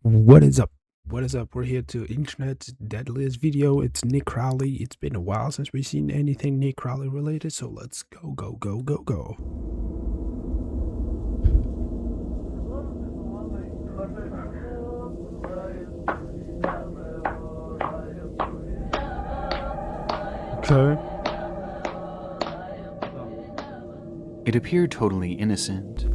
What is up? What is up? We're here to Internet's Deadliest video. It's Nick Crowley. It's been a while since we've seen anything Nick Crowley related, so let's go, go, go, go, go. Okay. It appeared totally innocent.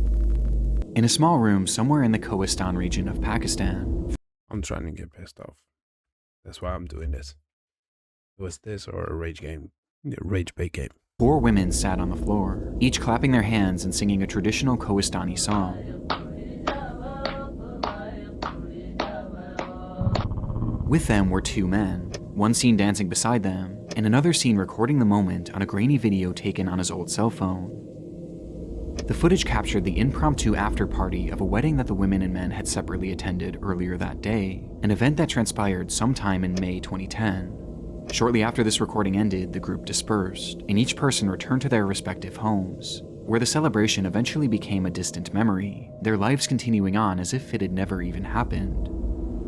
In a small room somewhere in the Kohistan region of Pakistan. I'm trying to get pissed off. That's why I'm doing this. Was this or a rage bait game? 4 women sat on the floor, each clapping their hands and singing a traditional Kohistani song. With them were 2 men, one seen dancing beside them, and another seen recording the moment on a grainy video taken on his old cell phone. The footage captured the impromptu after-party of a wedding that the women and men had separately attended earlier that day, an event that transpired sometime in May 2010. Shortly after this recording ended, the group dispersed, and each person returned to their respective homes, where the celebration eventually became a distant memory, their lives continuing on as if it had never even happened.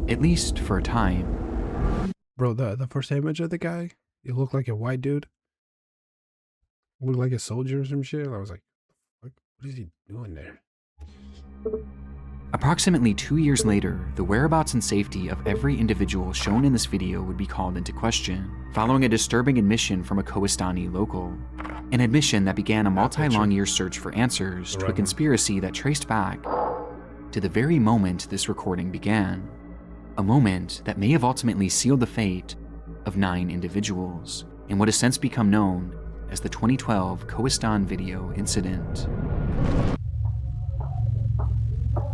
At least for a time. Bro, the first image of the guy, he looked like a white dude. Looked like a soldier or some shit. I was like, what is he doing there? Approximately 2 years later, the whereabouts and safety of every individual shown in this video would be called into question, following a disturbing admission from a Kohistani local. An admission that began a multi-long year search for answers to a conspiracy that traced back to the very moment this recording began. A moment that may have ultimately sealed the fate of 9 individuals in what has since become known as the 2012 Kohistan video incident.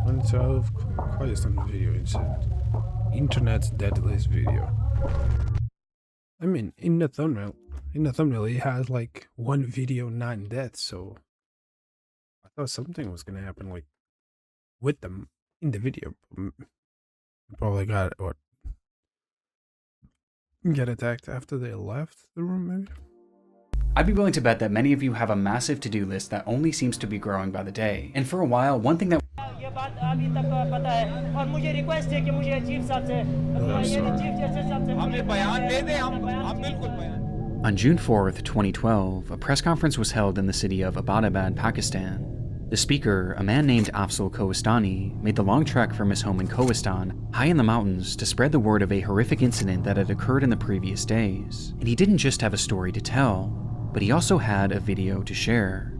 2012 Kohistan video incident. Internet's Deadliest video. I mean, in the thumbnail, it has like 1 video, 9 deaths, so I thought something was gonna happen like with them in the video. Probably got get attacked after they left the room, maybe. I'd be willing to bet that many of you have a massive to-do list that only seems to be growing by the day. And for a while, one thing that On June 4th, 2012, a press conference was held in the city of Abbottabad, Pakistan. The speaker, a man named Afzal Kohistani, made the long trek from his home in Kohistan, high in the mountains, to spread the word of a horrific incident that had occurred in the previous days. And he didn't just have a story to tell, but he also had a video to share.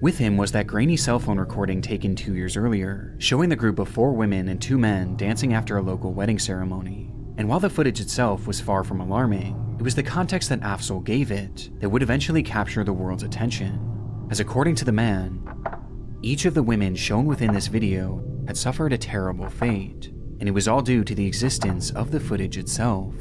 With him was that grainy cell phone recording taken 2 years earlier, showing the group of 4 women and 2 men dancing after a local wedding ceremony. And while the footage itself was far from alarming, it was the context that Afzal gave it that would eventually capture the world's attention. As according to the man, each of the women shown within this video had suffered a terrible fate, and it was all due to the existence of the footage itself.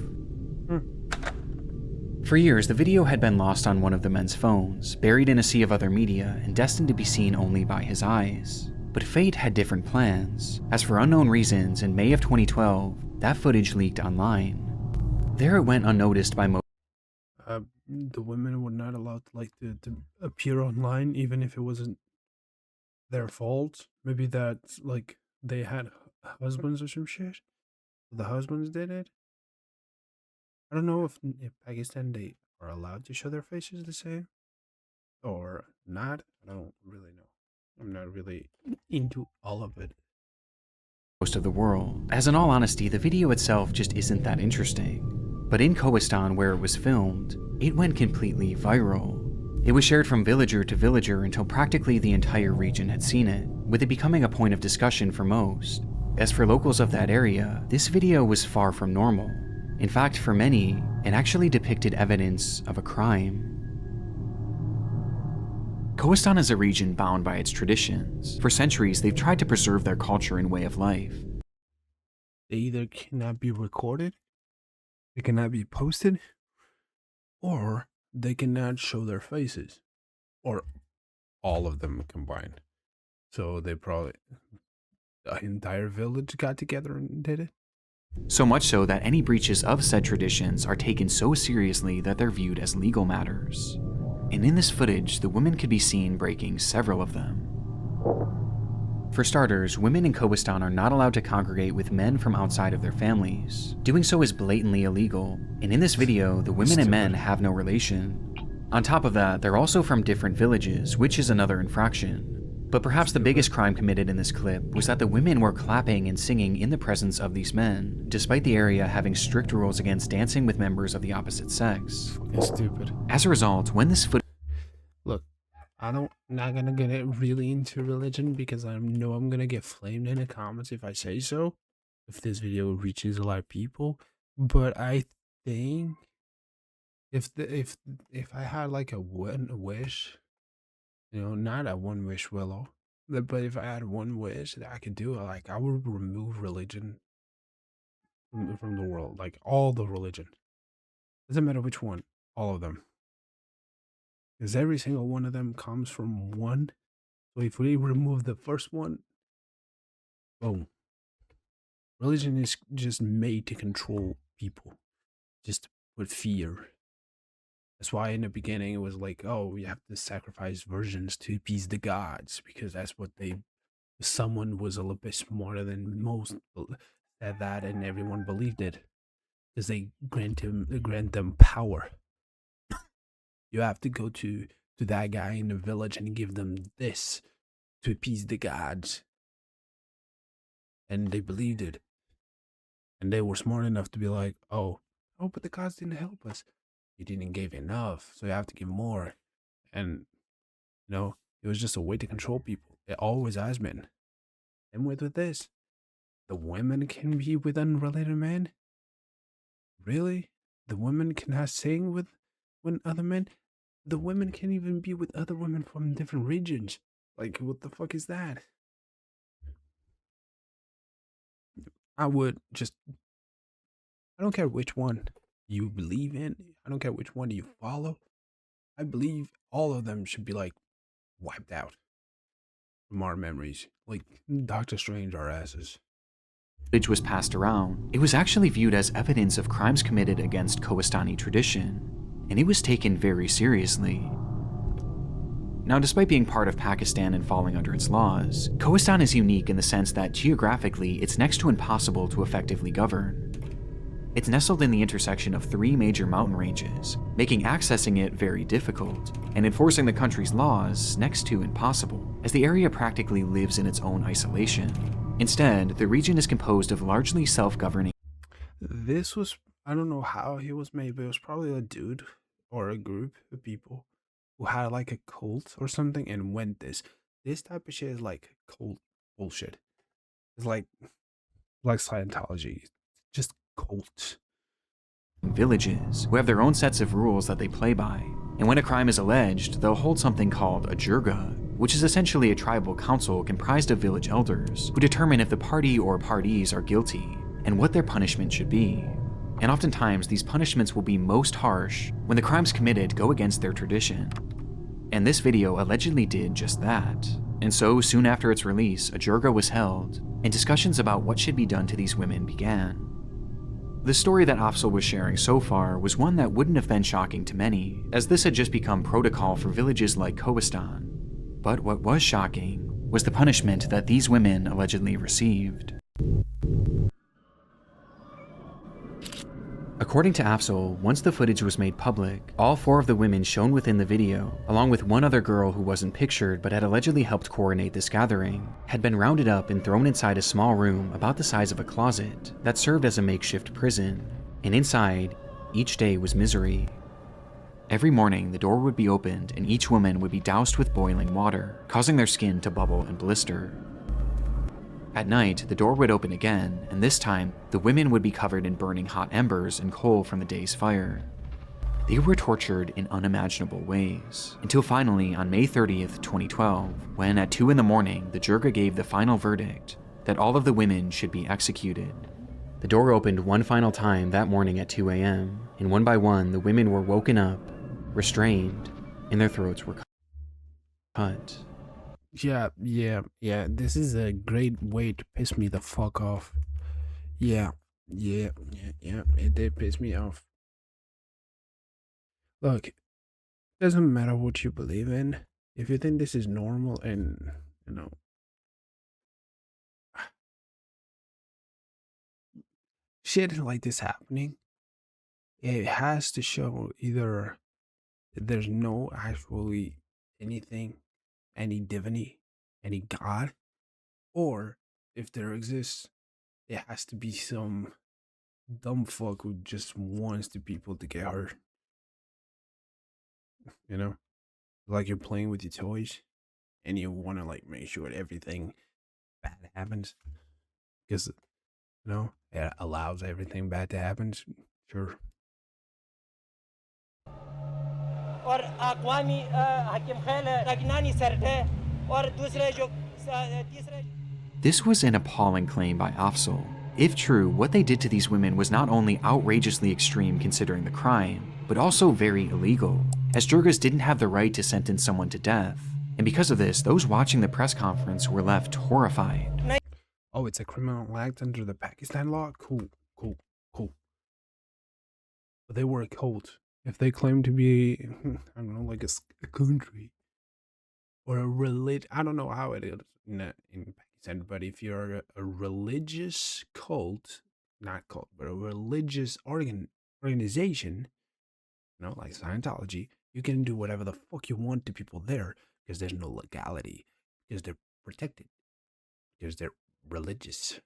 For years, the video had been lost on one of the men's phones, buried in a sea of other media, and destined to be seen only by his eyes. But fate had different plans, as for unknown reasons, in May of 2012, that footage leaked online. There it went unnoticed by most. The women were not allowed to appear online, even if it wasn't their fault. Maybe that like they had husbands or some shit. The husbands did it. I don't know if in Pakistan they are allowed to show their faces the same or not. I don't really know. I'm not really into all of it. Most of the world. As in all honesty, the video itself just isn't that interesting. But in Kohistan, where it was filmed, it went completely viral. It was shared from villager to villager until practically the entire region had seen it, with it becoming a point of discussion for most. As for locals of that area, this video was far from normal. In fact, for many, it actually depicted evidence of a crime. Kohistan is a region bound by its traditions. For centuries, they've tried to preserve their culture and way of life. They either cannot be recorded, they cannot be posted, or they cannot show their faces, or all of them combined. So they probably, the entire village got together and did it. So much so that any breaches of said traditions are taken so seriously that they're viewed as legal matters. And in this footage, the women could be seen breaking several of them. For starters, women in Kobistan are not allowed to congregate with men from outside of their families. Doing so is blatantly illegal, and in this video, the women and men have no relation. On top of that, they're also from different villages, which is another infraction. But perhaps the biggest crime committed in this clip was that the women were clapping and singing in the presence of these men, despite the area having strict rules against dancing with members of the opposite sex. Fucking stupid. As a result, when this footage Look, not gonna get really into religion because I know I'm gonna get flamed in the comments if I say so, if this video reaches a lot of people. But I think if I had like a wish, not a one wish willow, but if I had one wish that I could do, like I would remove religion from the world, like all the religion. Doesn't matter which one, all of them. Because every single one of them comes from one. So if we remove the first one, boom. Religion is just made to control people, just with fear. That's why in the beginning it was like, oh, you have to sacrifice virgins to appease the gods, because that's what someone was a little bit smarter than most said that, and everyone believed it. Because they grant them power. You have to go to that guy in the village and give them this to appease the gods. And they believed it. And they were smart enough to be like, oh, but the gods didn't help us. You didn't give enough, so you have to give more. And, it was just a way to control people. It always has been. And with this, the women can be with unrelated men? Really? The women can have sing with other men? The women can even be with other women from different regions. Like, what the fuck is that? I don't care which one you believe in. I don't care which one you follow. I believe all of them should be, like, wiped out from our memories. Like, Doctor Strange our asses. was passed around, it was actually viewed as evidence of crimes committed against Kohistani tradition, and it was taken very seriously. Now, despite being part of Pakistan and falling under its laws, Kohistan is unique in the sense that geographically it's next to impossible to effectively govern. It's nestled in the intersection of 3 major mountain ranges, making accessing it very difficult, and enforcing the country's laws next to impossible, as the area practically lives in its own isolation. Instead, the region is composed of largely self-governing. This was, I don't know how he was made, but it was probably a dude or a group of people who had like a cult or something and went this type of shit is like cult bullshit. It's like Scientology, just cults. Villages, who have their own sets of rules that they play by, and when a crime is alleged, they'll hold something called a jirga, which is essentially a tribal council comprised of village elders who determine if the party or parties are guilty and what their punishment should be. And oftentimes, these punishments will be most harsh when the crimes committed go against their tradition. And this video allegedly did just that. And so, soon after its release, a jirga was held, and discussions about what should be done to these women began. The story that Afzal was sharing so far was one that wouldn't have been shocking to many, as this had just become protocol for villages like Kohistan. But what was shocking was the punishment that these women allegedly received. According to Afzal, once the footage was made public, all 4 of the women shown within the video, along with one other girl who wasn't pictured but had allegedly helped coordinate this gathering, had been rounded up and thrown inside a small room about the size of a closet that served as a makeshift prison, and inside, each day was misery. Every morning, the door would be opened and each woman would be doused with boiling water, causing their skin to bubble and blister. At night, the door would open again, and this time, the women would be covered in burning hot embers and coal from the day's fire. They were tortured in unimaginable ways, until finally on May 30th, 2012, when at 2 in the morning, the jirga gave the final verdict that all of the women should be executed. The door opened one final time that morning at 2 a.m., and one by one, the women were woken up, restrained, and their throats were cut. Yeah. This is a great way to piss me the fuck off. Yeah, Yeah. It did piss me off. Look, doesn't matter what you believe in. If you think this is normal and you know shit like this happening, it has to show either that there's no actually anything, any divinity, any god, or if there exists, it has to be some dumb fuck who just wants the people to get hurt. You know, like you're playing with your toys, and you want to like make sure everything bad happens because it allows everything bad to happen. Sure. और अक़वामी हकीम खैल रगनानी सरट है और दूसरे जो तीसरे This was an appalling claim by Afzal. If true, what they did to these women was not only outrageously extreme considering the crime, but also very illegal, as Jurgas didn't have the right to sentence someone to death. And because of this, those watching the press conference were left horrified. Oh, it's a criminal act under the Pakistan law? Cool. But they were a cult. If they claim to be, I don't know, like a country or a religion, I don't know how it is in Pakistan, but if you're a religious cult, not cult, but a religious organization, like Scientology, you can do whatever the fuck you want to people there because there's no legality, because they're protected, because they're religious.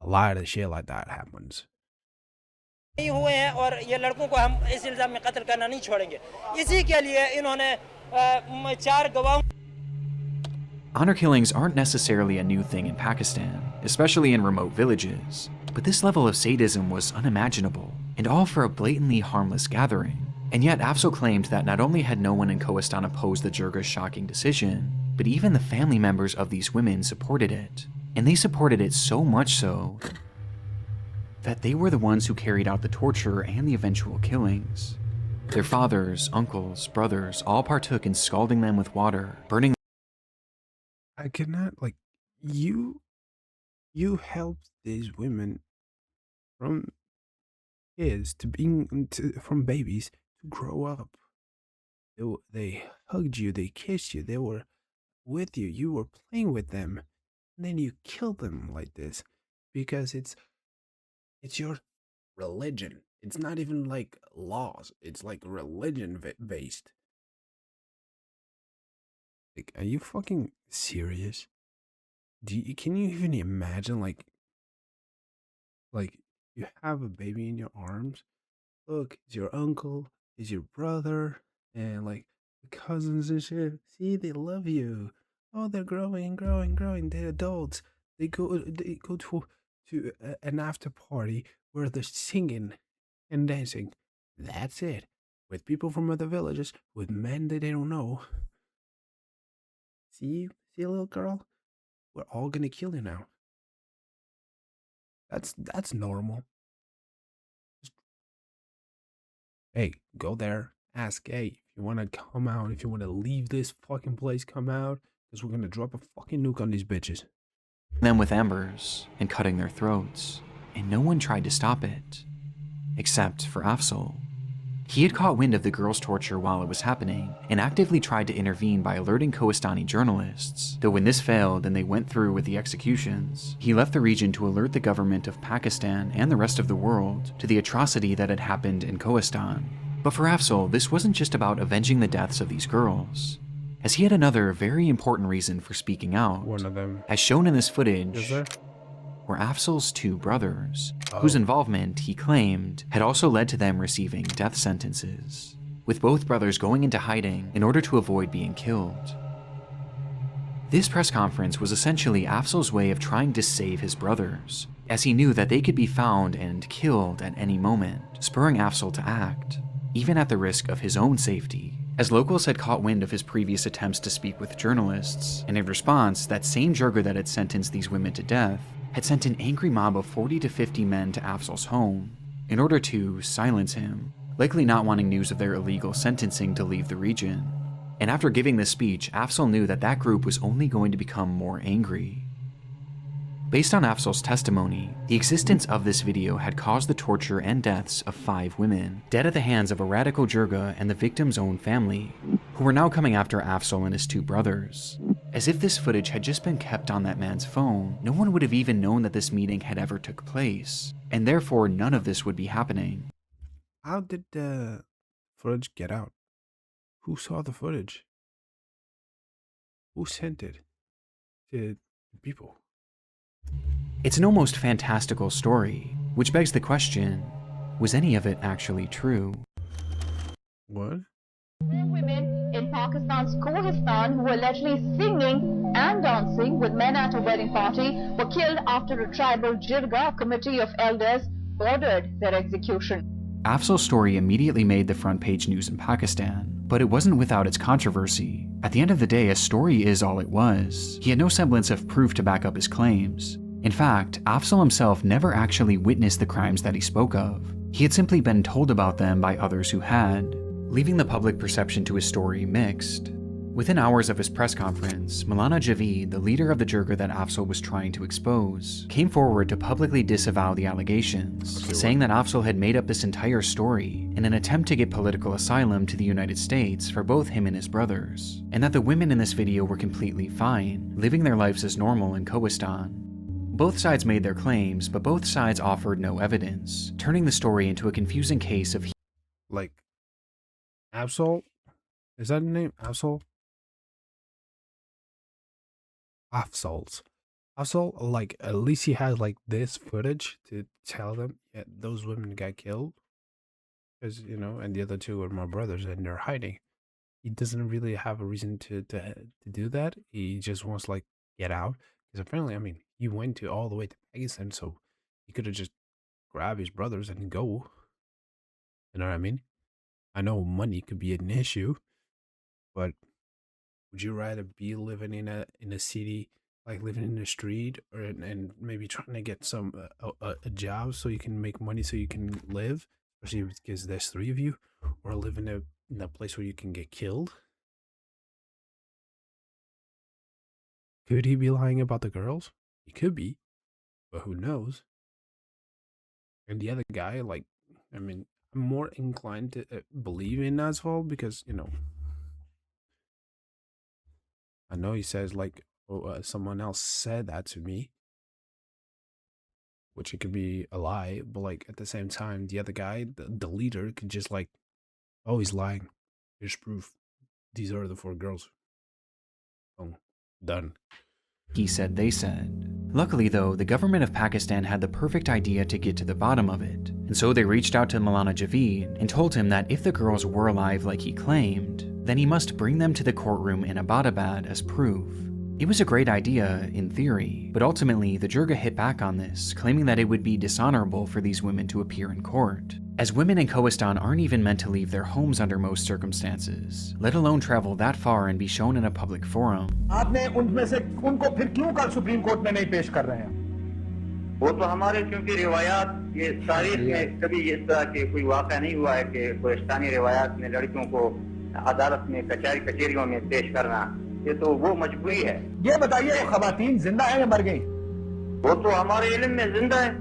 A lot of shit like that happens. नहीं हुए हैं और ये लड़कों को हम इस इल्जाम में कत्ल करना नहीं छोड़ेंगे इसी के लिए इन्होंने 4 गवाहों Honor killings aren't necessarily a new thing in Pakistan, especially in remote villages, but this level of sadism was unimaginable, and all for a blatantly harmless gathering. And yet Afzal claimed that not only had no one in Khoistan opposed the Jirga's shocking decision, but even the family members of these women supported it. And they supported it so much so that they were the ones who carried out the torture and the eventual killings. Their fathers, uncles, brothers all partook in scalding them with water, burning. I cannot, you helped these women from kids from babies to grow up. They hugged you, they kissed you, they were with you, you were playing with them, and then you killed them like this because it's your religion. It's not even like laws. It's like religion based. Like, are you fucking serious? Can you even imagine like you have a baby in your arms? Look, it's your uncle, it's your brother, and like the cousins and shit. See, they love you. Oh, they're growing. They're adults. They go to an after party where they're singing and dancing. That's it. With people from other villages, with men that they don't know. See, little girl? We're all gonna kill you now. That's normal. Hey, go there. Ask, hey, if you wanna come out, if you wanna leave this fucking place, come out, because we're gonna drop a fucking nuke on these bitches. Them with embers and cutting their throats, and no one tried to stop it, except for Afzal. He had caught wind of the girls' torture while it was happening, and actively tried to intervene by alerting Khoistani journalists, though when this failed and they went through with the executions, he left the region to alert the government of Pakistan and the rest of the world to the atrocity that had happened in Khoistan. But for Afzal, this wasn't just about avenging the deaths of these girls, as he had another very important reason for speaking out. One of them. As shown in this footage, Is there? were Afzal's 2 brothers, whose involvement, he claimed, had also led to them receiving death sentences, with both brothers going into hiding in order to avoid being killed. This press conference was essentially Afzal's way of trying to save his brothers, as he knew that they could be found and killed at any moment, spurring Afzal to act, even at the risk of his own safety, as locals had caught wind of his previous attempts to speak with journalists, and in response, that same Jirga that had sentenced these women to death had sent an angry mob of 40 to 50 men to Afzal's home in order to silence him, likely not wanting news of their illegal sentencing to leave the region. And after giving this speech, Afzal knew that that group was only going to become more angry. Based on Afzal's testimony, the existence of this video had caused the torture and deaths of 5 women, dead at the hands of a radical jirga and the victim's own family, who were now coming after Afzal and his 2 brothers. As if this footage had just been kept on that man's phone, no one would have even known that this meeting had ever took place, and therefore none of this would be happening. How did the footage get out? Who saw the footage? Who sent it to people? It's an almost fantastical story, which begs the question, was any of it actually true? What? 4 women in Pakistan's Kohistan who were allegedly singing and dancing with men at a wedding party were killed after a tribal jirga committee of elders ordered their execution. Afzal's story immediately made the front page news in Pakistan, but it wasn't without its controversy. At the end of the day, a story is all it was. He had no semblance of proof to back up his claims. In fact, Afzal himself never actually witnessed the crimes that he spoke of. He had simply been told about them by others who had, leaving the public perception to his story mixed. Within hours of his press conference, Maulana Javeed, the leader of the jirga that Afzal was trying to expose, came forward to publicly disavow the allegations, saying that Afzal had made up this entire story in an attempt to get political asylum to the United States for both him and his brothers, and that the women in this video were completely fine, living their lives as normal in Kohistan. Both sides made their claims, but both sides offered no evidence, turning the story into a confusing case of Like, Afzal? Is that the name? Afzal? Afzal, like, at least he has, like, this footage to tell them, yeah, those women got killed. Because, you know, and the other 2 are my brothers and they're hiding. He doesn't really have a reason to do that. He just wants, like, get out. Because apparently, I mean, he went to all the way to Pakistan, so he could have just grabbed his brothers and go. You know what I mean? I know money could be an issue, but would you rather be living in a city, like living in the street, or and maybe trying to get some a job so you can make money so you can live, especially because there's 3 of you, or live in a place where you can get killed? Could he be lying about the girls? He could be, but who knows? And the other guy, like, I mean, I'm more inclined to believe in Asphalt because, you know, I know he says, like, oh, someone else said that to me, which it could be a lie, but, like, at the same time, the other guy, the leader, could just, like, oh, he's lying. Here's proof. These are the 4 girls. Oh, done. he said they said. Luckily though, the government of Pakistan had the perfect idea to get to the bottom of it, and so they reached out to Maulana Javeed and told him that if the girls were alive like he claimed, then he must bring them to the courtroom in Abbottabad as proof. It was a great idea, in theory, but ultimately the jirga hit back on this, claiming that it would be dishonorable for these women to appear in court, as women in Kohistan aren't even meant to leave their homes under most circumstances, let alone travel that far and be shown in a public forum. आपने उनमें से उनको फिर क्यों कल supreme court में नहीं पेश कर रहे हैं? वो तो हमारे क्योंकि रिवायात ये तारीख में कभी इस तरह के कोई वाक़या नहीं हुआ है कि कोहिस्तानी रिवायात में लड़कियों को अदालत में कचहरियों में पेश करना, ये तो वो मजबूरी है। ये बताइए वो ख़वातीन जिंदा हैं या मर गई? वो तो हमारे इल्म में जिंदा है।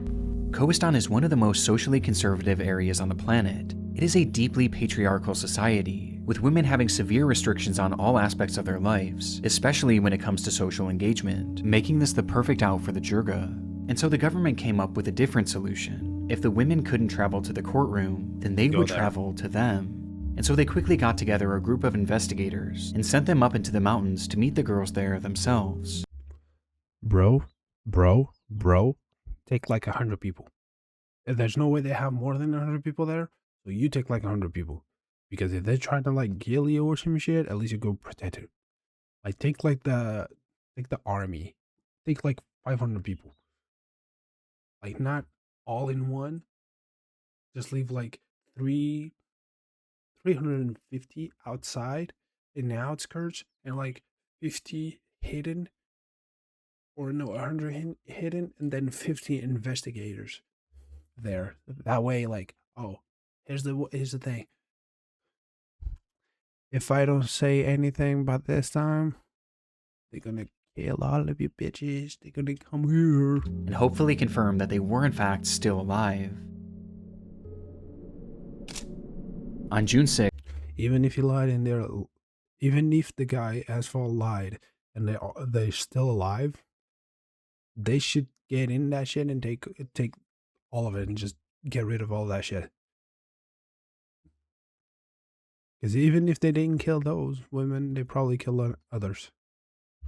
Kohistan is one of the most socially conservative areas on the planet. It is a deeply patriarchal society, with women having severe restrictions on all aspects of their lives, especially when it comes to social engagement, making this the perfect out for the jirga. And so the government came up with a different solution. If the women couldn't travel to the courtroom, then they would travel to them. And so they quickly got together a group of investigators and sent them up into the mountains to meet the girls there themselves. Bro, take like 100 people. There's no way they have more than 100 people there, so you take like 100 people. Because if they're trying to like kill you or some shit, at least you go protect it. Like take the army. Take like 500 people. Like not all in one. Just leave like 350 outside in the outskirts and like 50 hidden. Or no, 100 hidden and then 50 investigators there. That way, like, oh, here's the thing. If I don't say anything about this time, they're gonna kill all of you bitches. They're gonna come here. And hopefully confirm that they were in fact still alive. On June 6th, Even if you lied and even if the guy asphalt lied and they're still alive, they should get in that shit and take all of it and just get rid of all that shit. Because even if they didn't kill those women, they probably killed others.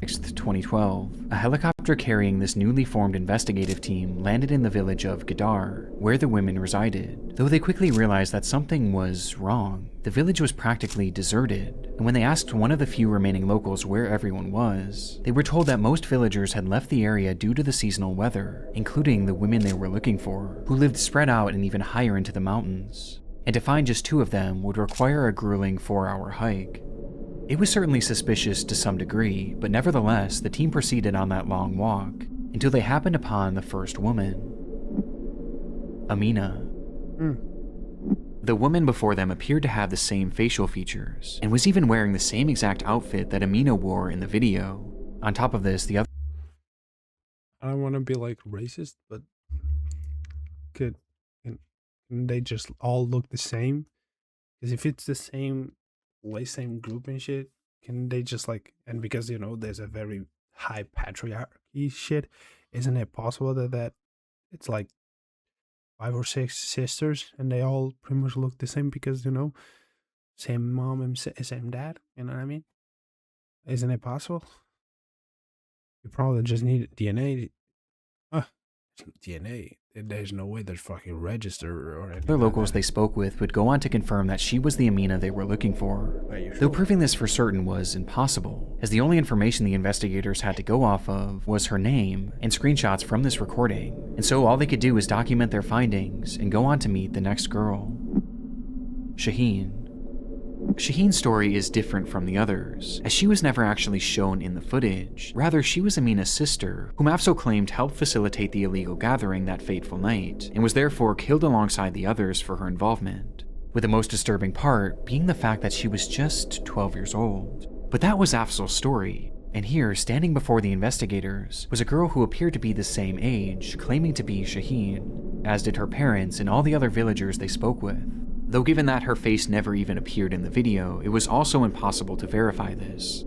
2012, a helicopter carrying this newly formed investigative team landed in the village of Gadar, where the women resided. Though they quickly realized that something was wrong, the village was practically deserted, and when they asked one of the few remaining locals where everyone was, they were told that most villagers had left the area due to the seasonal weather, including the women they were looking for, who lived spread out and even higher into the mountains. And to find just 2 of them would require a grueling 4-hour hike. It was certainly suspicious to some degree, but nevertheless, the team proceeded on that long walk until they happened upon the first woman, Amina. The woman before them appeared to have the same facial features, and was even wearing the same exact outfit that Amina wore in the video. On top of this, the other— I don't want to be like racist, but can they just all look the same? Because if it's the same group and shit, can they just like, and because, you know, there's a very high patriarchy shit, isn't it possible that it's like 5 or 6 sisters and they all pretty much look the same because, you know, same mom and same dad, you know what I mean? Isn't it possible? You probably just need DNA. DNA. There's no way there's fucking register or anything. Other locals they spoke with would go on to confirm that she was the Amina they were looking for, though proving this for certain was impossible, as the only information the investigators had to go off of was her name and screenshots from this recording, and so all they could do was document their findings and go on to meet the next girl, Shaheen. Shaheen's story is different from the others, as she was never actually shown in the footage. Rather, she was Amina's sister, whom Afzal claimed helped facilitate the illegal gathering that fateful night, and was therefore killed alongside the others for her involvement, with the most disturbing part being the fact that she was just 12 years old. But that was Afzal's story, and here, standing before the investigators, was a girl who appeared to be the same age, claiming to be Shaheen, as did her parents and all the other villagers they spoke with. Though given that her face never even appeared in the video, it was also impossible to verify this.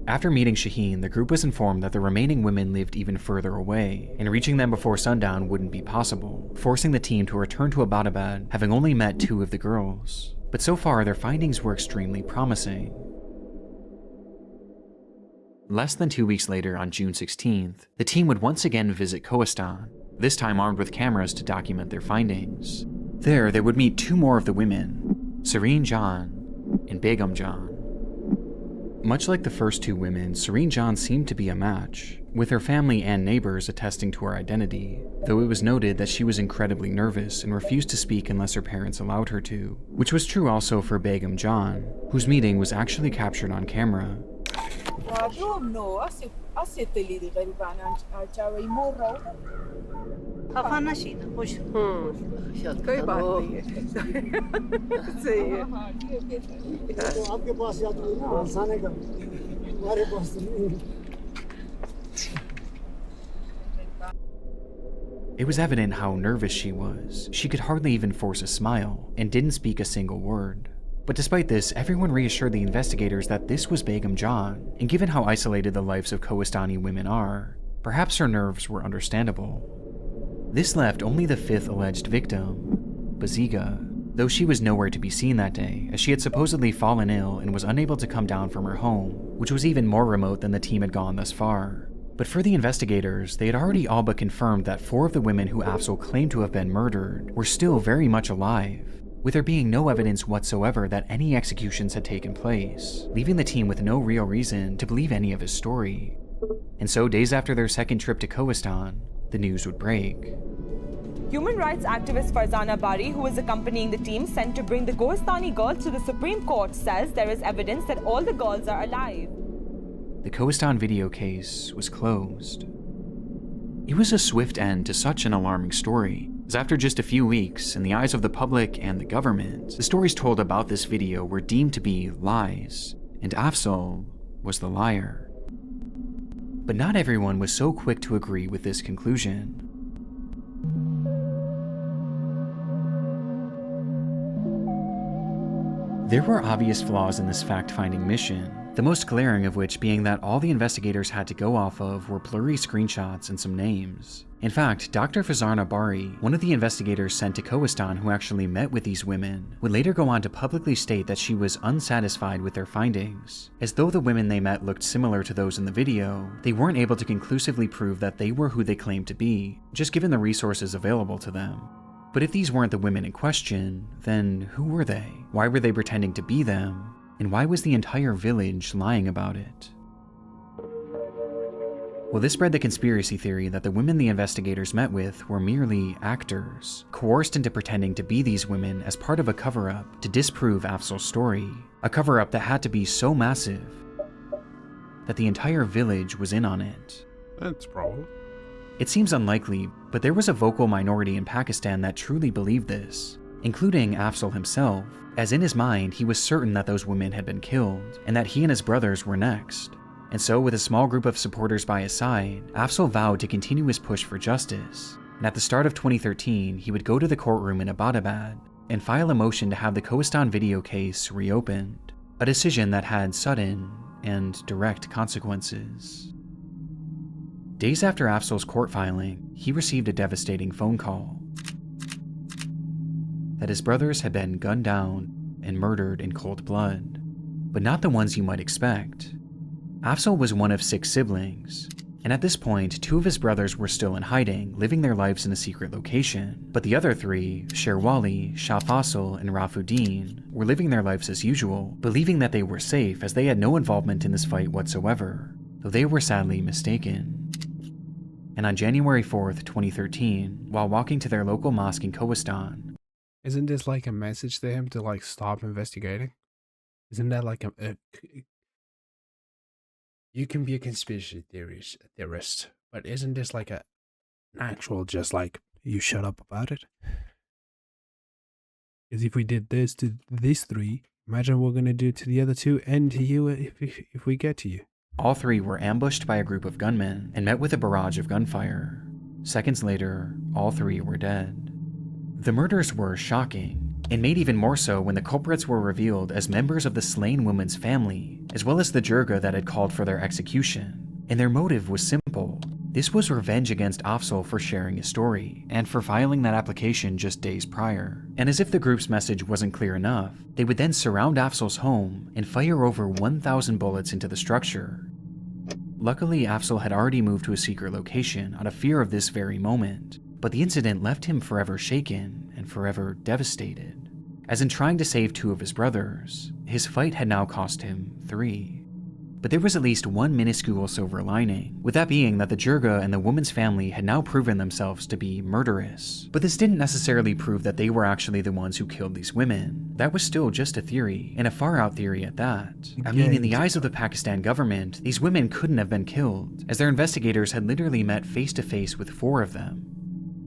After meeting Shaheen, the group was informed that the remaining women lived even further away, and reaching them before sundown wouldn't be possible, forcing the team to return to Abbottabad, having only met 2 of the girls. But so far, their findings were extremely promising. Less than 2 weeks later, on June 16th, the team would once again visit Kohistan, this time armed with cameras to document their findings. There, they would meet 2 more of the women, Serene John and Begum John. Much like the first 2 women, Serene John seemed to be a match, with her family and neighbors attesting to her identity, though it was noted that she was incredibly nervous and refused to speak unless her parents allowed her to, which was true also for Begum John, whose meeting was actually captured on camera. It was evident how nervous she was. She could hardly even force a smile, and didn't speak a single word. But despite this, everyone reassured the investigators that this was Begum John, and given how isolated the lives of Kohistani women are, perhaps her nerves were understandable. This left only the 5th alleged victim, Baziga, though she was nowhere to be seen that day, as she had supposedly fallen ill and was unable to come down from her home, which was even more remote than the team had gone thus far. But for the investigators, they had already all but confirmed that 4 of the women who Afzal claimed to have been murdered were still very much alive, with there being no evidence whatsoever that any executions had taken place, leaving the team with no real reason to believe any of his story. And so, days after their second trip to Kohistan, the news would break. Human rights activist Farzana Bari, who was accompanying the team sent to bring the Kohistani girls to the Supreme Court, says there is evidence that all the girls are alive. The Kohistan video case was closed. It was a swift end to such an alarming story, as after just a few weeks, in the eyes of the public and the government, the stories told about this video were deemed to be lies, and Afzal was the liar. But not everyone was so quick to agree with this conclusion. There were obvious flaws in this fact-finding mission, the most glaring of which being that all the investigators had to go off of were blurry screenshots and some names. In fact, Dr. Farzana Bari, one of the investigators sent to Kohistan who actually met with these women, would later go on to publicly state that she was unsatisfied with their findings. As though the women they met looked similar to those in the video, they weren't able to conclusively prove that they were who they claimed to be, just given the resources available to them. But if these weren't the women in question, then who were they? Why were they pretending to be them? And why was the entire village lying about it? Well, this spread the conspiracy theory that the women the investigators met with were merely actors, coerced into pretending to be these women as part of a cover-up to disprove Afzal's story. A cover-up that had to be so massive that the entire village was in on it. That's probable. It seems unlikely, but there was a vocal minority in Pakistan that truly believed this, including Afzal himself, as in his mind he was certain that those women had been killed, and that he and his brothers were next. And so, with a small group of supporters by his side, Afzal vowed to continue his push for justice, and at the start of 2013, he would go to the courtroom in Abbottabad and file a motion to have the Kohistan video case reopened, a decision that had sudden and direct consequences. Days after Afzal's court filing, he received a devastating phone call that his brothers had been gunned down and murdered in cold blood, but not the ones you might expect. Afzal was one of 6 siblings, and at this point, 2 of his brothers were still in hiding, living their lives in a secret location, but the other 3, Sherwali, Shah Faisal, and Rafuddin, were living their lives as usual, believing that they were safe as they had no involvement in this fight whatsoever, though they were sadly mistaken. And on January 4th, 2013, while walking to their local mosque in Kohistan, Isn't this like a message to him to like stop investigating? Isn't that like you can be a conspiracy theorist, but isn't this like an actual just like you shut up about it? Because if we did this to these 3, imagine what we're gonna do to the other 2 and to you if we get to you. all 3 were ambushed by a group of gunmen and met with a barrage of gunfire. Seconds later, all 3 were dead. The murders were shocking, and made even more so when the culprits were revealed as members of the slain woman's family, as well as the jirga that had called for their execution. And their motive was simple. This was revenge against Afzal for sharing his story, and for filing that application just days prior. And as if the group's message wasn't clear enough, they would then surround Afzal's home and fire over 1,000 bullets into the structure. Luckily, Afzal had already moved to a secret location out of fear of this very moment, but the incident left him forever shaken and forever devastated. As in trying to save 2 of his brothers, his fight had now cost him 3. But there was at least one minuscule silver lining, with that being that the jirga and the woman's family had now proven themselves to be murderous. But this didn't necessarily prove that they were actually the ones who killed these women. That was still just a theory, and a far-out theory at that. I mean, in the eyes of the Pakistan government, these women couldn't have been killed, as their investigators had literally met face-to-face with 4 of them.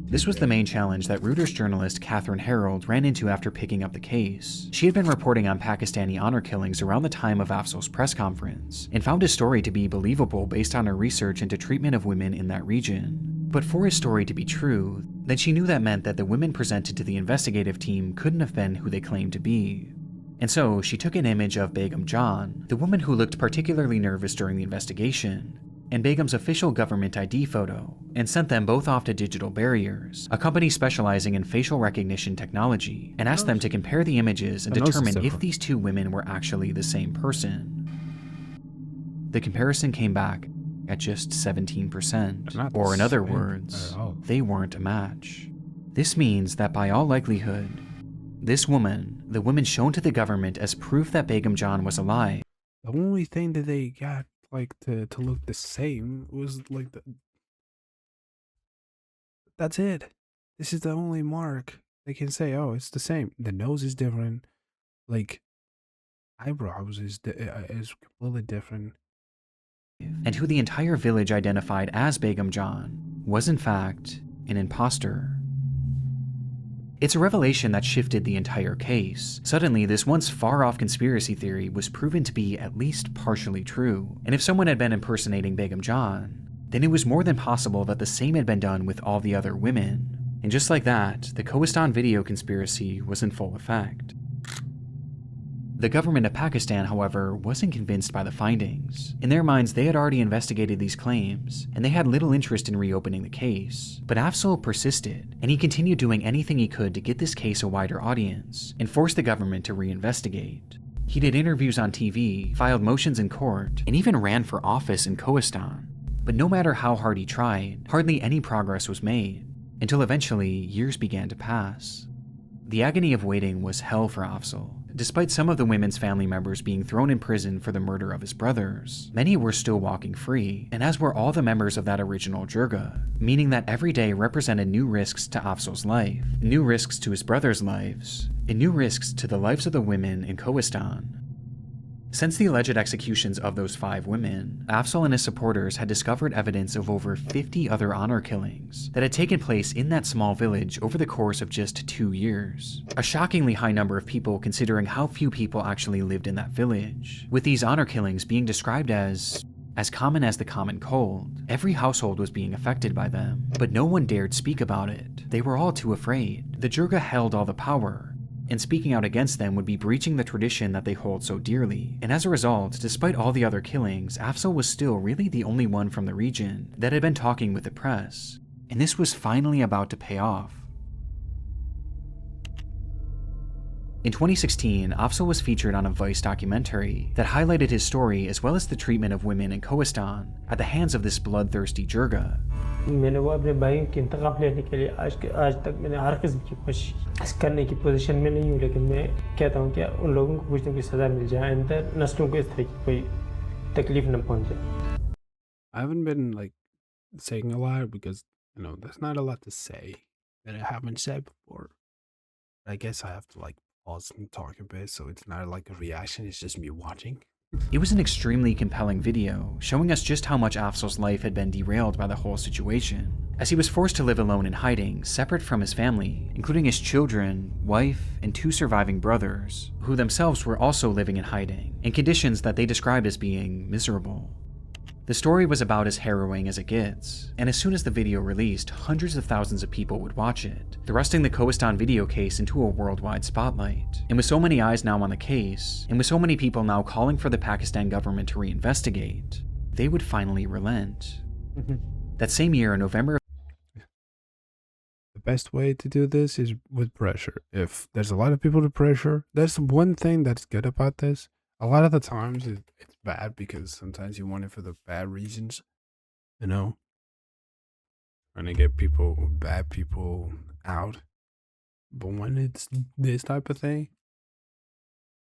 This was the main challenge that Reuters journalist Catherine Harold ran into after picking up the case. She had been reporting on Pakistani honor killings around the time of Afzal's press conference, and found his story to be believable based on her research into treatment of women in that region. But for his story to be true, then she knew that meant that the women presented to the investigative team couldn't have been who they claimed to be. And so she took an image of Begum John, the woman who looked particularly nervous during the investigation, and Begum's official government ID photo, and sent them both off to Digital Barriers, a company specializing in facial recognition technology, and asked them to compare the images and determine if these 2 women were actually the same person. The comparison came back at just 17%, or in other words, they weren't a match. This means that by all likelihood, this woman, the woman shown to the government as proof that Begum John was alive, the only thing that they got like to look the same was like that's it. This is the only mark they can say, oh, it's the same. The nose is different, like eyebrows is completely different, and who the entire village identified as Begum John was in fact an imposter. It's a revelation that shifted the entire case. Suddenly, this once far-off conspiracy theory was proven to be at least partially true, and if someone had been impersonating Begum John, then it was more than possible that the same had been done with all the other women. And just like that, the Kohistan video conspiracy was in full effect. The government of Pakistan, however, wasn't convinced by the findings. In their minds, they had already investigated these claims, and they had little interest in reopening the case. But Afzal persisted, and he continued doing anything he could to get this case a wider audience, and force the government to reinvestigate. He did interviews on TV, filed motions in court, and even ran for office in Kohistan. But no matter how hard he tried, hardly any progress was made, until eventually years began to pass. The agony of waiting was hell for Afzal. Despite some of the women's family members being thrown in prison for the murder of his brothers, many were still walking free, and as were all the members of that original jirga, meaning that every day represented new risks to Afzal's life, new risks to his brothers' lives, and new risks to the lives of the women in Kohistan. Since the alleged executions of those 5 women, Afzal and his supporters had discovered evidence of over 50 other honor killings that had taken place in that small village over the course of just 2 years. A shockingly high number of people considering how few people actually lived in that village, with these honor killings being described as common as the common cold. Every household was being affected by them, but no one dared speak about it. They were all too afraid. The jirga held all the power, and speaking out against them would be breaching the tradition that they hold so dearly. And as a result, despite all the other killings, Afzal was still really the only one from the region that had been talking with the press, and this was finally about to pay off. In 2016, Afzal was featured on a Vice documentary that highlighted his story as well as the treatment of women in Kohistan at the hands of this bloodthirsty jirga. मैंने वो अपने भाइयों की इंतकाम लेने के लिए आज तक मैंने हर किस्म की कोशिश करने की पोजीशन में नहीं हूँ, लेकिन मैं कहता हूँ कि उन लोगों को कुछ न कुछ सज़ा मिल जाए, अंदर नस्लों को इस तरह की कोई तकलीफ न पहुँचे. I haven't been like saying a lot because, you know, there's not a lot to say that I haven't said before. I guess I have to like pause and talk a bit so it's not like a reaction, it's just me watching. It was an extremely compelling video, showing us just how much Afzal's life had been derailed by the whole situation, as he was forced to live alone in hiding, separate from his family, including his children, wife, and 2 surviving brothers, who themselves were also living in hiding, in conditions that they described as being miserable. The story was about as harrowing as it gets, and as soon as the video released, hundreds of thousands of people would watch it, thrusting the Kohistan video case into a worldwide spotlight. And with so many eyes now on the case, and with so many people now calling for the Pakistan government to reinvestigate, they would finally relent. That same year, in November, The best way to do this is with pressure. If there's a lot of people to pressure, there's one thing that's good about this. A lot of the times it's bad because sometimes you want it for the bad reasons, you know, trying to get bad people out. But when it's this type of thing,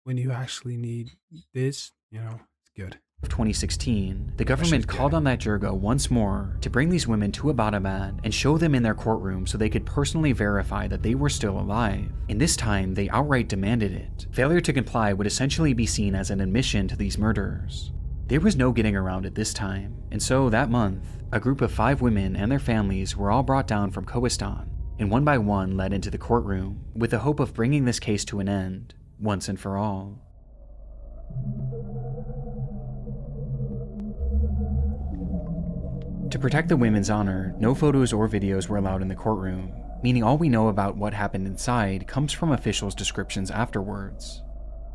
when you actually need this, you know, it's good. of 2016, the government called on that jirga once more to bring these women to Abbottabad and show them in their courtroom so they could personally verify that they were still alive. And this time, they outright demanded it. Failure to comply would essentially be seen as an admission to these murders. There was no getting around it this time, and so that month, a group of 5 women and their families were all brought down from Kohistan, and one by one led into the courtroom, with the hope of bringing this case to an end, once and for all. To protect the women's honor, no photos or videos were allowed in the courtroom, meaning all we know about what happened inside comes from officials' descriptions afterwards.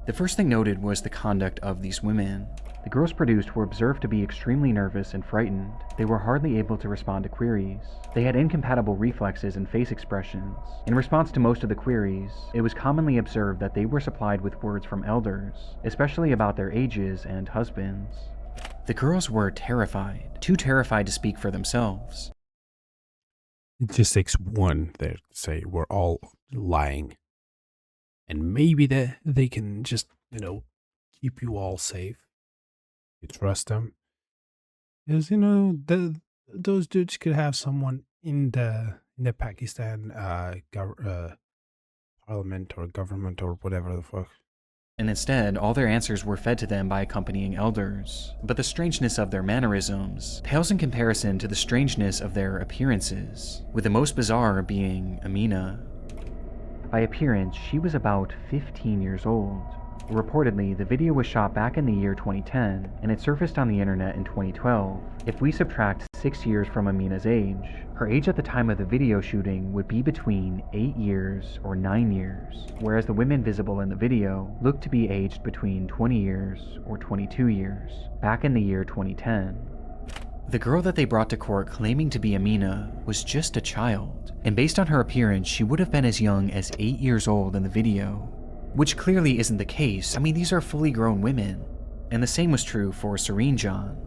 The first thing noted was the conduct of these women. The girls produced were observed to be extremely nervous and frightened. They were hardly able to respond to queries. They had incompatible reflexes and face expressions. In response to most of the queries, it was commonly observed that they were supplied with words from elders, especially about their ages and husbands. The girls were terrified, too terrified to speak for themselves. It just takes one there to say we're all lying. And maybe they can just, you know, keep you all safe. You trust them. Because, you know, those dudes could have someone in the Pakistan parliament or government or whatever the fuck. And instead, all their answers were fed to them by accompanying elders. But the strangeness of their mannerisms pales in comparison to the strangeness of their appearances, with the most bizarre being Amina. By appearance, she was about 15 years old. Reportedly, the video was shot back in the year 2010, and it surfaced on the internet in 2012. If we subtract 6 years from Amina's age, her age at the time of the video shooting would be between 8 years or 9 years, whereas the women visible in the video looked to be aged between 20 years or 22 years, back in the year 2010. The girl that they brought to court claiming to be Amina was just a child, and based on her appearance, she would have been as young as 8 years old in the video. Which clearly isn't the case. I mean, these are fully grown women. And the same was true for Serene John.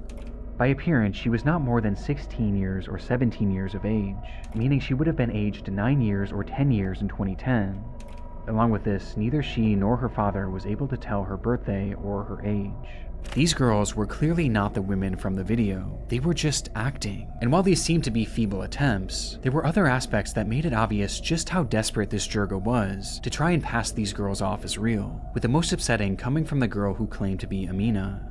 By appearance, she was not more than 16 years or 17 years of age, meaning she would have been aged 9 years or 10 years in 2010. Along with this, neither she nor her father was able to tell her birthday or her age. These girls were clearly not the women from the video. They were just acting. And while these seemed to be feeble attempts, there were other aspects that made it obvious just how desperate this Jirga was to try and pass these girls off as real, with the most upsetting coming from the girl who claimed to be Amina.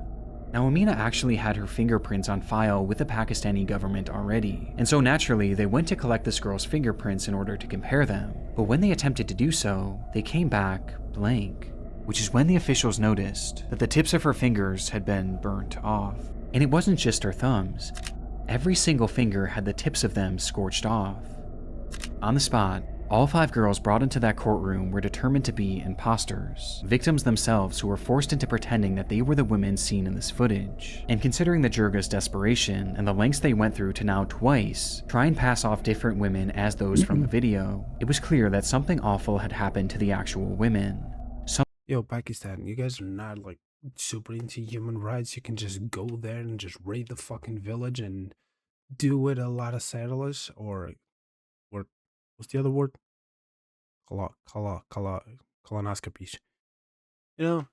Now, Amina actually had her fingerprints on file with the Pakistani government already, and so naturally they went to collect this girl's fingerprints in order to compare them. But when they attempted to do so, they came back blank. Which is when the officials noticed that the tips of her fingers had been burnt off. And it wasn't just her thumbs. Every single finger had the tips of them scorched off. On the spot, all 5 girls brought into that courtroom were determined to be imposters, victims themselves who were forced into pretending that they were the women seen in this footage. And considering the Jirga's desperation and the lengths they went through to now twice try and pass off different women as those from the video, it was clear that something awful had happened to the actual women. Yo, Pakistan, you guys are not like super into human rights. You can just go there and just raid the fucking village and do with a lot of settlers, or what's the other word? Colonoscopies. You know,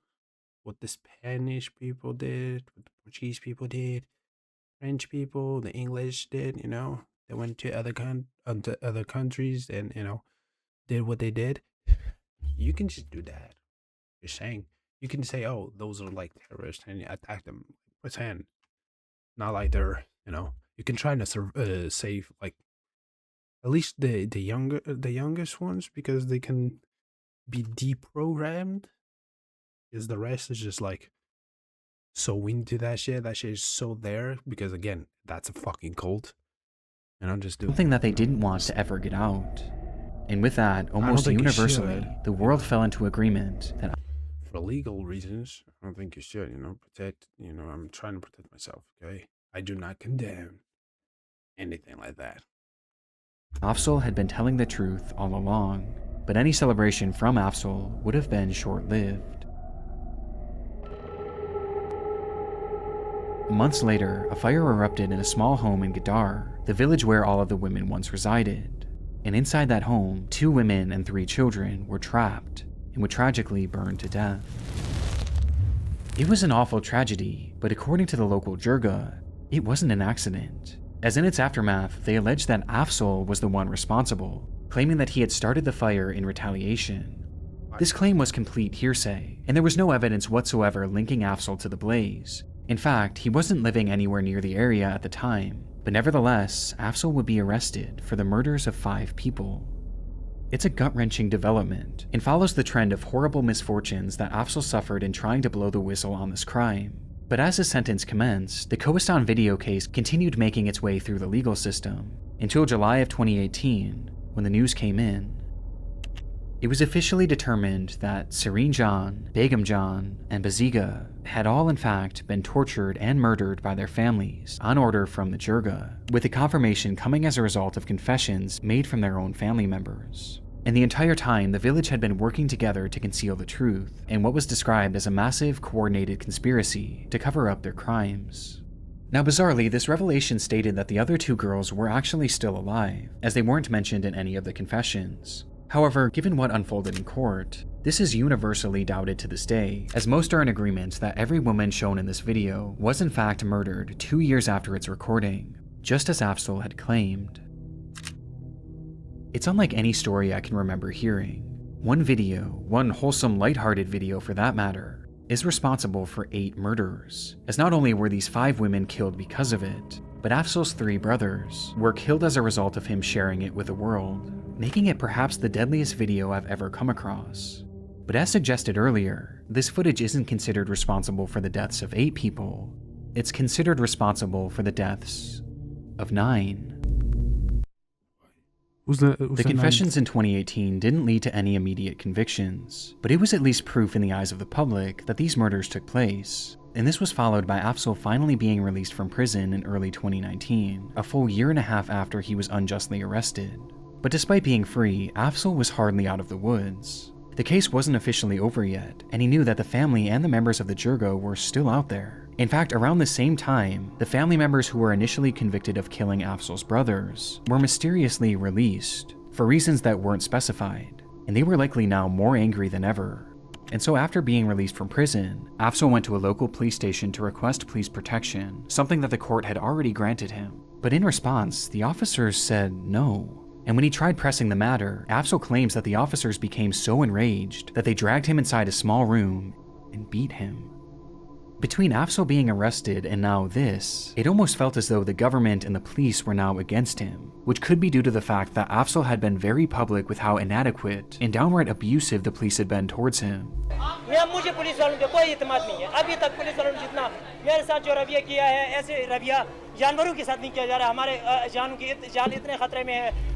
what the Spanish people did, what the Portuguese people did, French people, the English did, you know. They went to other countries and, you know, did what they did. You can just do that. You're saying you can say, oh, those are like terrorists, and you attack them. Pretend, not like they're, you know. You can try to save like at least the youngest ones, because they can be deprogrammed. Because the rest is just like so into that shit. That shit is so there because again, that's a fucking cult. And I'm just doing something that they didn't want to ever get out. And with that, almost universally, the world fell into agreement that for legal reasons, I don't think you should, you know, protect, you know, I'm trying to protect myself, okay? I do not condemn anything like that. Afzal had been telling the truth all along, but any celebration from Afzal would have been short-lived. Months later, a fire erupted in a small home in Gadar, the village where all of the women once resided. And inside that home, 2 women and 3 children were trapped and would tragically burn to death. It was an awful tragedy, but according to the local Jirga, it wasn't an accident, as in its aftermath, they alleged that Afzal was the one responsible, claiming that he had started the fire in retaliation. This claim was complete hearsay, and there was no evidence whatsoever linking Afzal to the blaze. In fact, he wasn't living anywhere near the area at the time, but nevertheless, Afzal would be arrested for the murders of 5 people. It's a gut-wrenching development, and follows the trend of horrible misfortunes that Afzal suffered in trying to blow the whistle on this crime. But as his sentence commenced, the Kohistan video case continued making its way through the legal system, until July of 2018, when the news came in. It was officially determined that Serene John, Begum John, and Baziga had all in fact been tortured and murdered by their families on order from the Jirga, with the confirmation coming as a result of confessions made from their own family members. And the entire time, the village had been working together to conceal the truth in what was described as a massive, coordinated conspiracy to cover up their crimes. Now bizarrely, this revelation stated that the other 2 girls were actually still alive, as they weren't mentioned in any of the confessions. However, given what unfolded in court, this is universally doubted to this day, as most are in agreement that every woman shown in this video was in fact murdered 2 years after its recording, just as Afzal had claimed. It's unlike any story I can remember hearing. One video, one wholesome, lighthearted video for that matter, is responsible for 8 murders, as not only were these 5 women killed because of it, but Afzal's 3 brothers were killed as a result of him sharing it with the world. making it perhaps the deadliest video I've ever come across. But as suggested earlier, this footage isn't considered responsible for the deaths of 8 people. It's considered responsible for the deaths of 9. The confessions in 2018 didn't lead to any immediate convictions, but it was at least proof in the eyes of the public that these murders took place. And this was followed by Afzal finally being released from prison in early 2019, a full year and a half after he was unjustly arrested. But despite being free, Afzal was hardly out of the woods. The case wasn't officially over yet, and he knew that the family and the members of the Jirga were still out there. In fact, around the same time, the family members who were initially convicted of killing Afzal's brothers were mysteriously released, for reasons that weren't specified, and they were likely now more angry than ever. And so after being released from prison, Afzal went to a local police station to request police protection, something that the court had already granted him. But in response, the officers said no. And when he tried pressing the matter, Afzal claims that the officers became so enraged that they dragged him inside a small room and beat him. Between Afzal being arrested and now this, it almost felt as though the government and the police were now against him, which could be due to the fact that Afzal had been very public with how inadequate and downright abusive the police had been towards him.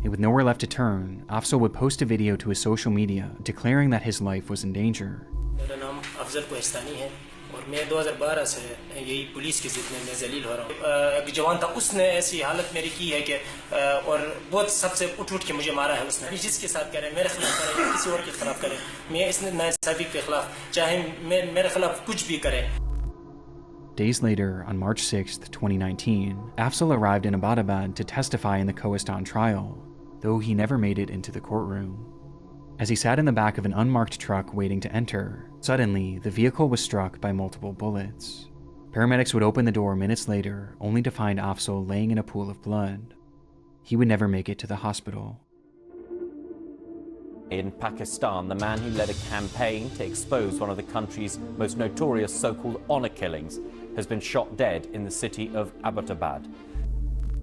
And with nowhere left to turn, Afzal would post a video to his social media declaring that his life was in danger. और मैं 2012 से यही police की जिद में मैं जलील हो रहा हूँ। एक जवान था, उसने ऐसी हालत मेरी की है कि और बहुत सबसे उठ के मुझे मारा है उसने। जिसके साथ करे मेरे खिलाफ करे या किसी और के खिलाफ करे, मैं इसने नाइंसाफी के खिलाफ चाहे मेरे खिलाफ कुछ भी करे। Days later, on March 6th, 2019, Afzal arrived in Abbottabad to testify in the Kohistan trial, though he never made it into the courtroom. As he sat in the back of an unmarked truck waiting to enter, suddenly, the vehicle was struck by multiple bullets. Paramedics would open the door minutes later, only to find Afzal laying in a pool of blood. He would never make it to the hospital. In Pakistan, the man who led a campaign to expose one of the country's most notorious so-called honor killings has been shot dead in the city of Abbottabad.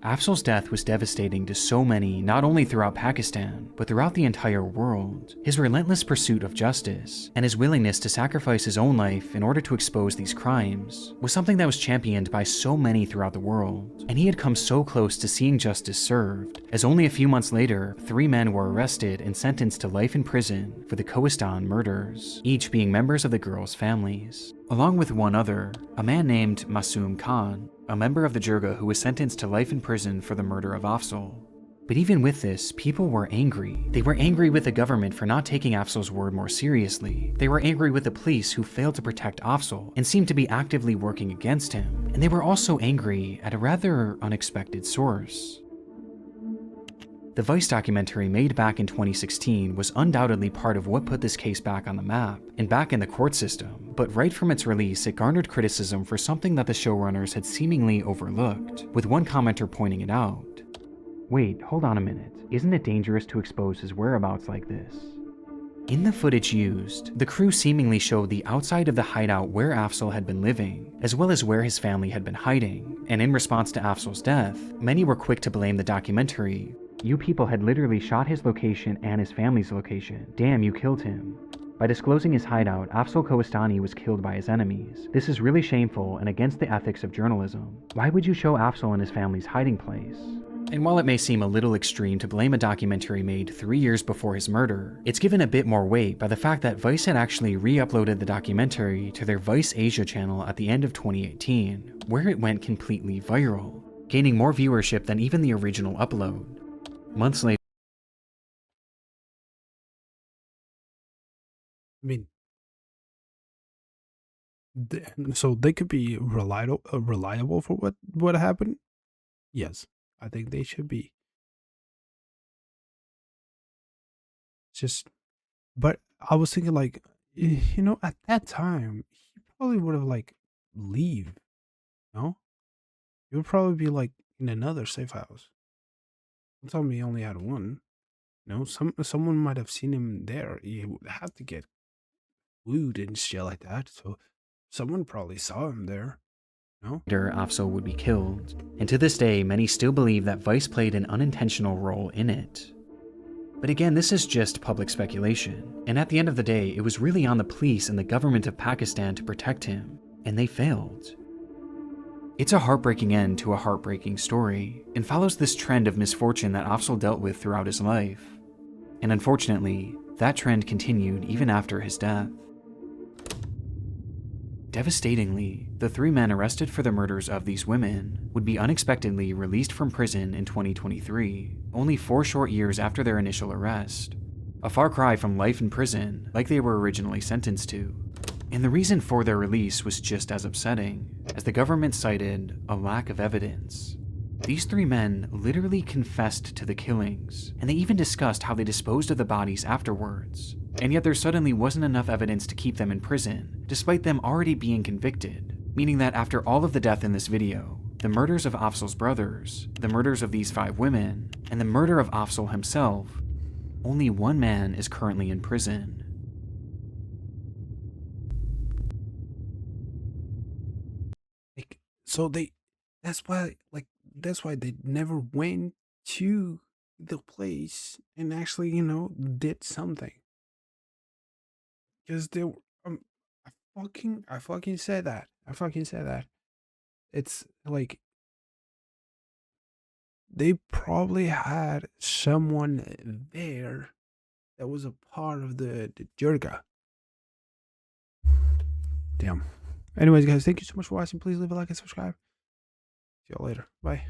Afzal's death was devastating to so many, not only throughout Pakistan, but throughout the entire world. His relentless pursuit of justice, and his willingness to sacrifice his own life in order to expose these crimes, was something that was championed by so many throughout the world. And he had come so close to seeing justice served, as only a few months later, 3 men were arrested and sentenced to life in prison for the Kohistan murders, each being members of the girls' families. Along with one other, a man named Masoom Khan, a member of the Jirga who was sentenced to life in prison for the murder of Afzal. But even with this, people were angry. They were angry with the government for not taking Afzal's word more seriously. They were angry with the police who failed to protect Afzal and seemed to be actively working against him. And they were also angry at a rather unexpected source. The Vice documentary made back in 2016 was undoubtedly part of what put this case back on the map and back in the court system, but right from its release it garnered criticism for something that the showrunners had seemingly overlooked, with one commenter pointing it out. Wait, hold on a minute. Isn't it dangerous to expose his whereabouts like this? In the footage used, the crew seemingly showed the outside of the hideout where Afzal had been living, as well as where his family had been hiding, and in response to Afzal's death, many were quick to blame the documentary. You people had literally shot his location and his family's location. Damn, you killed him. By disclosing his hideout, Afzal Kohistani was killed by his enemies. This is really shameful and against the ethics of journalism. Why would you show Afzal and his family's hiding place? And while it may seem a little extreme to blame a documentary made 3 years before his murder, it's given a bit more weight by the fact that Vice had actually re-uploaded the documentary to their Vice Asia channel at the end of 2018, where it went completely viral, gaining more viewership than even the original upload. Months later, I mean, so they could be reliable for what happened? Yes, I think they should be. Just, but I was thinking like, at that time, he probably would have like leave, no? He would probably be like in another safe house. Don't tell me he only had one. Someone might have seen him there. He would have to get food and shit like that. So someone probably saw him there. No? Later, Afzal would be killed. And to this day, many still believe that Vice played an unintentional role in it. But again, this is just public speculation, and at the end of the day, it was really on the police and the government of Pakistan to protect him, and they failed. It's a heartbreaking end to a heartbreaking story, and follows this trend of misfortune that Afzal dealt with throughout his life. And unfortunately, that trend continued even after his death. Devastatingly, the 3 men arrested for the murders of these women would be unexpectedly released from prison in 2023, only 4 short years after their initial arrest. A far cry from life in prison, like they were originally sentenced to. And the reason for their release was just as upsetting, as the government cited a lack of evidence. These 3 men literally confessed to the killings, and they even discussed how they disposed of the bodies afterwards. And yet there suddenly wasn't enough evidence to keep them in prison, despite them already being convicted, meaning that after all of the death in this video, the murders of Afzal's brothers, the murders of these 5 women, and the murder of Afzal himself, only 1 man is currently in prison. So that's why they never went to the place and actually, did something. Because they were, I fucking said that. It's like they probably had someone there that was a part of the jirga. Damn. Anyways, guys, thank you so much for watching. Please leave a like and subscribe. See y'all later. Bye.